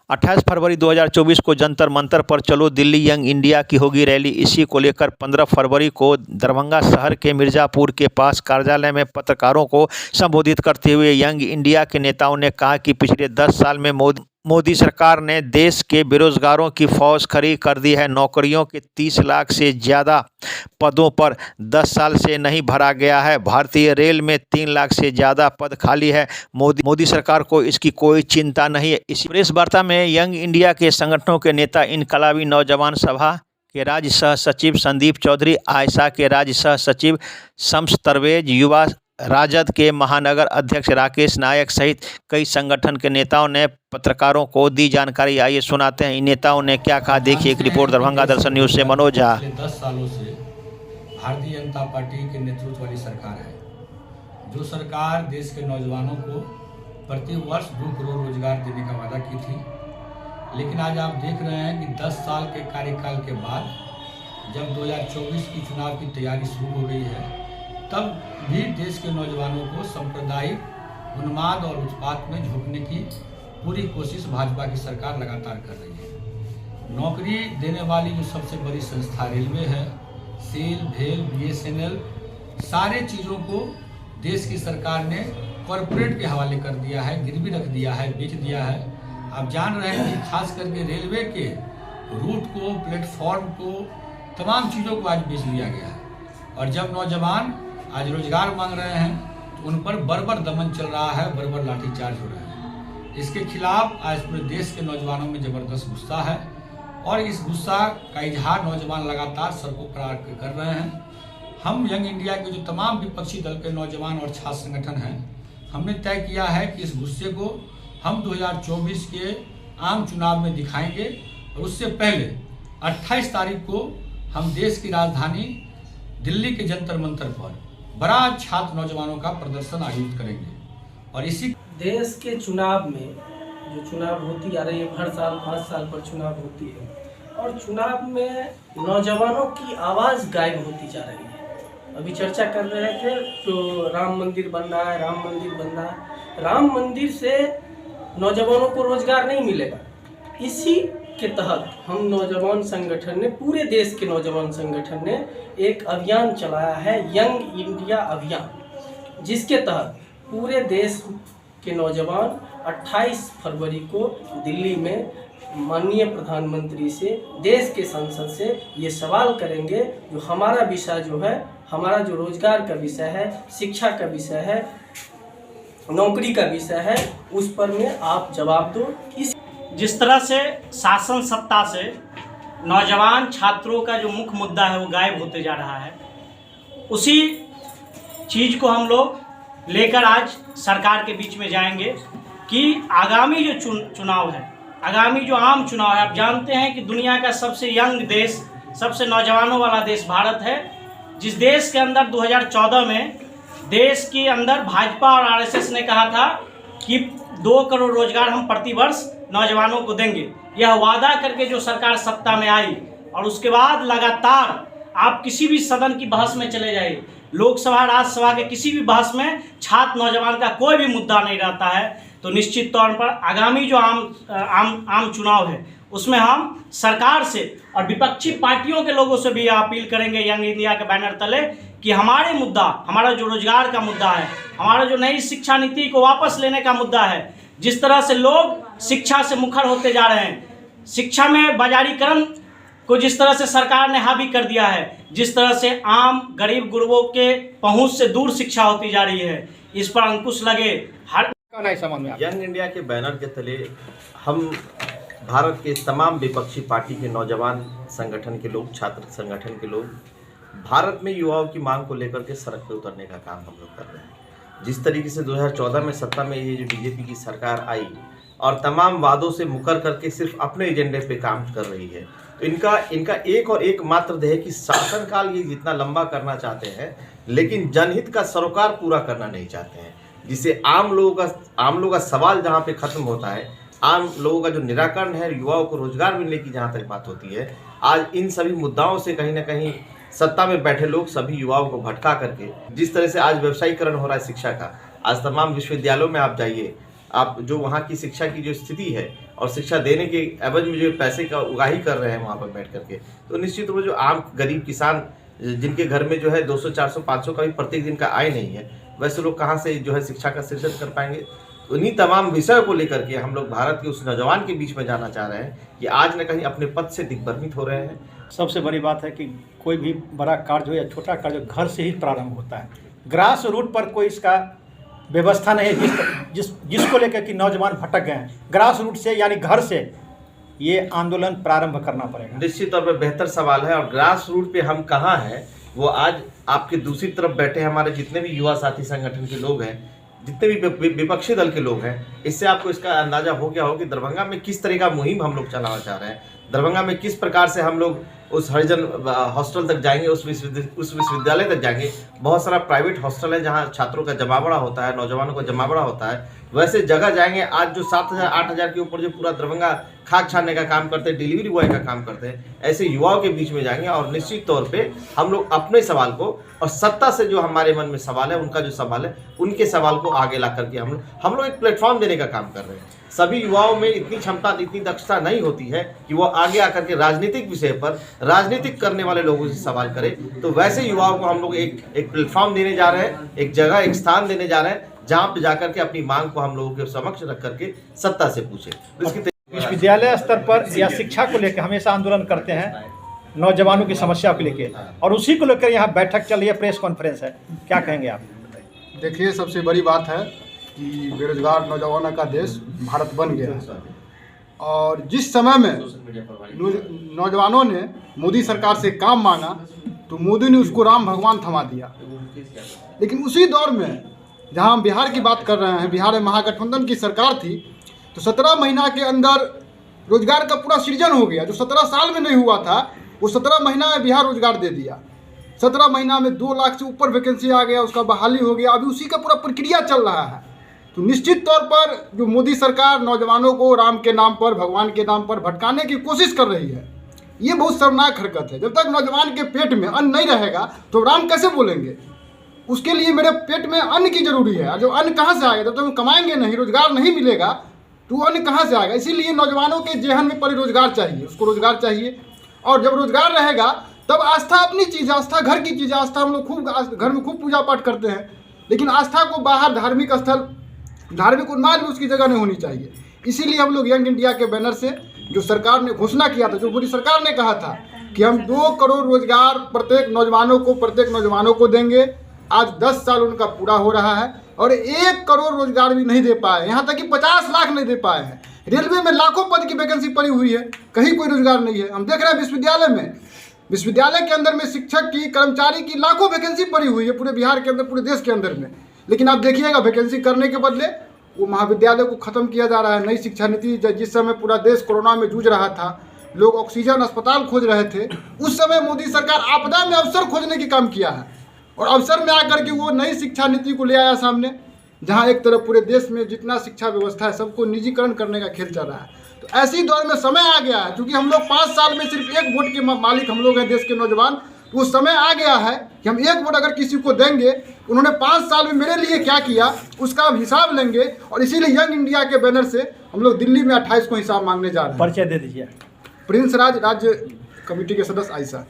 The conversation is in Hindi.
28 फरवरी 2024 को जंतर मंतर पर चलो दिल्ली यंग इंडिया की होगी रैली। इसी को लेकर 15 फरवरी को दरभंगा शहर के मिर्जापुर के पास कार्यालय में पत्रकारों को संबोधित करते हुए यंग इंडिया के नेताओं ने कहा कि पिछले 10 साल में मोदी सरकार ने देश के बेरोजगारों की फौज खड़ी कर दी है। नौकरियों के 30 लाख से ज़्यादा पदों पर 10 साल से नहीं भरा गया है। भारतीय रेल में 3 लाख से ज़्यादा पद खाली है। मोदी सरकार को इसकी कोई चिंता नहीं है। इसी प्रेस वार्ता में यंग इंडिया के संगठनों के नेता इनकलाबी नौजवान सभा के राज्य सह सचिव संदीप चौधरी, आयशा के राज्य सह सचिव शम्स परवेज, युवा राजद के महानगर अध्यक्ष राकेश नायक सहित कई संगठन के नेताओं ने पत्रकारों को दी जानकारी। आइए सुनाते हैं इन नेताओं ने क्या कहा। देखिए एक रिपोर्ट दरभंगा दर्शन न्यूज से मनोज झा। 10 सालों से भारतीय जनता पार्टी के नेतृत्व वाली सरकार है, जो सरकार देश के नौजवानों को प्रति वर्ष 2 करोड़ रोजगार देने का वादा की थी। लेकिन आज आप देख रहे हैं कि 10 साल के कार्यकाल के बाद जब 2024 की चुनाव की तैयारी शुरू हो गई है, तब भी देश के नौजवानों को सांप्रदायिक उन्माद और उत्पात में झोंकने की पूरी कोशिश भाजपा की सरकार लगातार कर रही है। नौकरी देने वाली जो सबसे बड़ी संस्था रेलवे है, सेल, भेल, BSNL, सारे चीज़ों को देश की सरकार ने कॉरपोरेट के हवाले कर दिया है, गिरवी रख दिया है, बेच दिया है। आप जान रहे हैं कि खास करके रेलवे के रूट को, प्लेटफॉर्म को, तमाम चीज़ों को आज बेच लिया गया है। और जब नौजवान आज रोजगार मांग रहे हैं तो उन पर बर्बर दमन चल रहा है, बर्बर लाठीचार्ज हो रहा है। इसके खिलाफ आज पूरे देश के नौजवानों में ज़बरदस्त गुस्सा है और इस गुस्सा का इजहार नौजवान लगातार सड़कों पर आकर कर रहे हैं। हम यंग इंडिया के जो तमाम विपक्षी दल के नौजवान और छात्र संगठन हैं, हमने तय किया है कि इस गुस्से को हम 2024 के आम चुनाव में दिखाएंगे और उससे पहले 28 तारीख को हम देश की राजधानी दिल्ली के जंतर मंतर पर बड़ा छात्र नौजवानों का प्रदर्शन आयोजित करेंगे। और इसी देश के चुनाव में जो चुनाव होती आ रही है, हर साल 5 साल पर चुनाव होती है और चुनाव में नौजवानों की आवाज़ गायब होती जा रही है। अभी चर्चा कर रहे थे जो राम मंदिर बन रहा है, राम मंदिर बन रहा है। राम मंदिर से नौजवानों को रोजगार नहीं मिलेगा। इसी के तहत हम नौजवान संगठन ने, पूरे देश के नौजवान संगठन ने एक अभियान चलाया है, यंग इंडिया अभियान, जिसके तहत पूरे देश के नौजवान 28 फरवरी को दिल्ली में माननीय प्रधानमंत्री से, देश के संसद से ये सवाल करेंगे जो हमारा विषय जो है, हमारा जो रोजगार का विषय है, शिक्षा का विषय है, नौकरी का विषय है, उस पर में आप जवाब दो। जिस तरह से शासन सत्ता से नौजवान छात्रों का जो मुख्य मुद्दा है वो गायब होते जा रहा है, उसी चीज़ को हम लोग लेकर आज सरकार के बीच में जाएंगे कि आगामी जो चुनाव है, आगामी जो आम चुनाव है, आप जानते हैं कि दुनिया का सबसे यंग देश, सबसे नौजवानों वाला देश भारत है, जिस देश के अंदर 2014 में देश के अंदर भाजपा और RSS ने कहा था कि 2 करोड़ रोजगार हम प्रतिवर्ष नौजवानों को देंगे। यह वादा करके जो सरकार सत्ता में आई और उसके बाद लगातार आप किसी भी सदन की बहस में चले जाइए, लोकसभा राज्यसभा के किसी भी बहस में छात्र नौजवान का कोई भी मुद्दा नहीं रहता है। तो निश्चित तौर पर आगामी जो आम चुनाव है उसमें हम सरकार से और विपक्षी पार्टियों के लोगों से भी अपील करेंगे यंग इंडिया के बैनर तले कि हमारे मुद्दा, हमारा जो रोजगार का मुद्दा है, हमारा जो नई शिक्षा नीति को वापस लेने का मुद्दा है, जिस तरह से लोग शिक्षा से मुखर होते जा रहे हैं, शिक्षा में बाजारीकरण को जिस तरह से सरकार ने हावी कर दिया है, जिस तरह से आम गरीब गुरबों के पहुंच से दूर शिक्षा होती जा रही है, इस पर अंकुश लगे। हर यंग इंडिया के बैनर के तले हम भारत के तमाम विपक्षी पार्टी के नौजवान संगठन के लोग, छात्र संगठन के लोग भारत में युवाओं की मांग को लेकर के सड़क पर उतरने का काम हम लोग कर रहे हैं। जिस तरीके से 2014 में सत्ता में ये जो बीजेपी की सरकार आई और तमाम वादों से मुकर करके सिर्फ अपने एजेंडे पे काम कर रही है, तो इनका एक और एक मात्र ध्येय है कि शासनकाल ये जितना लंबा करना चाहते हैं, लेकिन जनहित का सरोकार पूरा करना नहीं चाहते हैं, जिससे आम लोगों का सवाल जहाँ पे खत्म होता है, आम लोगों का जो निराकरण है, युवाओं को रोजगार मिलने की जहाँ तक बात होती है, आज इन सभी मुद्दाओं से कहीं ना कहीं सत्ता में बैठे लोग सभी युवाओं को भटका करके, जिस तरह से आज व्यवसायीकरण हो रहा है शिक्षा का, आज तमाम विश्वविद्यालयों में आप जाइए आप जो वहाँ की शिक्षा की जो स्थिति है और शिक्षा देने के एवज में जो पैसे का उगाही कर रहे हैं वहाँ पर बैठ करके, तो निश्चित रूप से जो आम गरीब किसान जिनके घर में जो है 200, 400, 500 का भी प्रत्येक दिन का आय नहीं है, वैसे लोग कहाँ से जो है शिक्षा का सृजन कर पाएंगे। उन्हीं तमाम विषयों को लेकर के हम लोग भारत के उस नौजवान के बीच में जाना चाह रहे हैं कि आज न कहीं अपने पद से दिग्भ्रमित हो रहे हैं। सबसे बड़ी बात है कि कोई भी बड़ा कार्य हो या छोटा कार्य हो, घर से ही प्रारंभ होता है। ग्रास रूट पर कोई इसका व्यवस्था नहीं है जिसको लेकर कि नौजवान भटक गए हैं। ग्रास रूट से यानी घर से ये आंदोलन प्रारंभ करना पड़ेगा। निश्चित तौर पर बेहतर सवाल है। और ग्रास रूट पे हम कहाँ हैं, वो आज आपके दूसरी तरफ बैठे हमारे जितने भी युवा साथी संगठन के लोग हैं, जितने भी विपक्षी दल के लोग हैं, इससे आपको इसका अंदाजा हो गया हो कि दरभंगा में किस तरह का मुहिम हम लोग चलाना चाह रहे हैं। दरभंगा में किस प्रकार से हम लोग उस हरिजन हॉस्टल तक जाएंगे, उस विश्वविद्यालय तक जाएंगे। बहुत सारा प्राइवेट हॉस्टल है जहां छात्रों का जमावड़ा होता है, नौजवानों का जमावड़ा होता है, वैसे जगह जाएंगे। आज जो 7,000 8,000 के ऊपर जो पूरा दरभंगा खाक छानने का काम करते हैं, डिलीवरी बॉय का काम करते हैं, ऐसे युवाओं के बीच में जाएंगे और निश्चित तौर पे हम लोग अपने सवाल को और सत्ता से जो हमारे मन में सवाल है, उनका जो सवाल है, उनके सवाल को आगे ला करके हम लोग एक प्लेटफॉर्म देने का काम कर रहे हैं। सभी युवाओं में इतनी क्षमता, इतनी दक्षता नहीं होती है कि वो आगे आकर के राजनीतिक विषय पर राजनीतिक करने वाले लोगों से सवाल करें। तो वैसे युवाओं को हम लोग एक प्लेटफॉर्म देने जा रहे हैं, एक जगह, एक स्थान देने जा रहे हैं, जहाँ पे जाकर के अपनी मांग को हम लोगों के समक्ष रख करके सत्ता से पूछे। विश्वविद्यालय स्तर पर या शिक्षा को लेकर हमेशा आंदोलन करते हैं, नौजवानों की समस्या को लेकर, और उसी को लेकर यहाँ बैठक चल रही है, प्रेस कॉन्फ्रेंस है, क्या कहेंगे आप? देखिए, सबसे बड़ी बात है कि बेरोजगार नौजवानों का देश भारत बन गया है और जिस समय में नौजवानों ने मोदी सरकार से काम मांगा तो मोदी ने उसको राम भगवान थमा दिया। लेकिन उसी दौर में जहां हम बिहार की बात कर रहे हैं, बिहार में महागठबंधन की सरकार थी, तो 17 महीना के अंदर रोजगार का पूरा सृजन हो गया। जो 17 साल में नहीं हुआ था वो 17 महीना में बिहार रोजगार दे दिया। 17 महीना में 2 लाख से ऊपर वैकेंसी आ गया, उसका बहाली हो गया। अभी उसी का पूरा प्रक्रिया चल रहा है। तो निश्चित तौर पर जो मोदी सरकार नौजवानों को राम के नाम पर, भगवान के नाम पर भटकाने की कोशिश कर रही है, ये बहुत शर्मनाक हरकत है। जब तक नौजवान के पेट में अन्न नहीं रहेगा तो राम कैसे बोलेंगे? उसके लिए मेरे पेट में अन्न की जरूरी है। और जो अन्न कहाँ से आएगा? जब तक हम कमाएंगे नहीं, रोजगार नहीं मिलेगा तो अन्न कहाँ से आएगा? इसीलिए नौजवानों के जेहन में पहले रोजगार चाहिए, उसको रोजगार चाहिए। और जब रोजगार रहेगा तब आस्था अपनी चीज़, आस्था घर की चीज़ है। आस्था हम लोग खूब घर में खूब पूजा पाठ करते हैं, लेकिन आस्था को बाहर धार्मिक स्थल, धार्मिक उन्माद में उसकी जगह नहीं होनी चाहिए। इसीलिए हम लोग यंग इंडिया के बैनर से जो सरकार ने घोषणा किया था, जो मोदी सरकार ने कहा था कि हम 2 करोड़ रोजगार प्रत्येक नौजवानों को देंगे, आज 10 साल उनका पूरा हो रहा है और 1 करोड़ रोजगार भी नहीं दे पाए। यहाँ तक कि 50 लाख नहीं दे पाए हैं। रेलवे में लाखों पद की वैकेंसी पड़ी हुई है, कहीं कोई रोजगार नहीं है। हम देख रहे हैं विश्वविद्यालय के अंदर में शिक्षक की, कर्मचारी की लाखों वैकेंसी पड़ी हुई है पूरे बिहार के अंदर, पूरे देश के अंदर में। लेकिन आप देखिएगा वैकेंसी करने के बदले वो महाविद्यालय को ख़त्म किया जा रहा है। नई शिक्षा नीति, जिस समय पूरा देश कोरोना में जूझ रहा था, लोग ऑक्सीजन अस्पताल खोज रहे थे, उस समय मोदी सरकार आपदा में अवसर खोजने की काम किया है और अवसर में आकर के वो नई शिक्षा नीति को ले आया सामने, जहां एक तरफ पूरे देश में जितना शिक्षा व्यवस्था है सबको निजीकरण करने का खेल चल रहा है। तो ऐसी दौर में समय आ गया है, क्योंकि हम लोग 5 साल में सिर्फ 1 वोट के मालिक हम लोग हैं, देश के नौजवान। वो समय आ गया है कि हम 1 वोट अगर किसी को देंगे, उन्होंने 5 साल में मेरे लिए क्या किया उसका हम हिसाब लेंगे। और इसीलिए यंग इंडिया के बैनर से हम लोग दिल्ली में 28 को हिसाब मांगने जा रहे हैं। परिचय दे दीजिए। प्रिंस राज, राज्य कमेटी के सदस्य आयशा।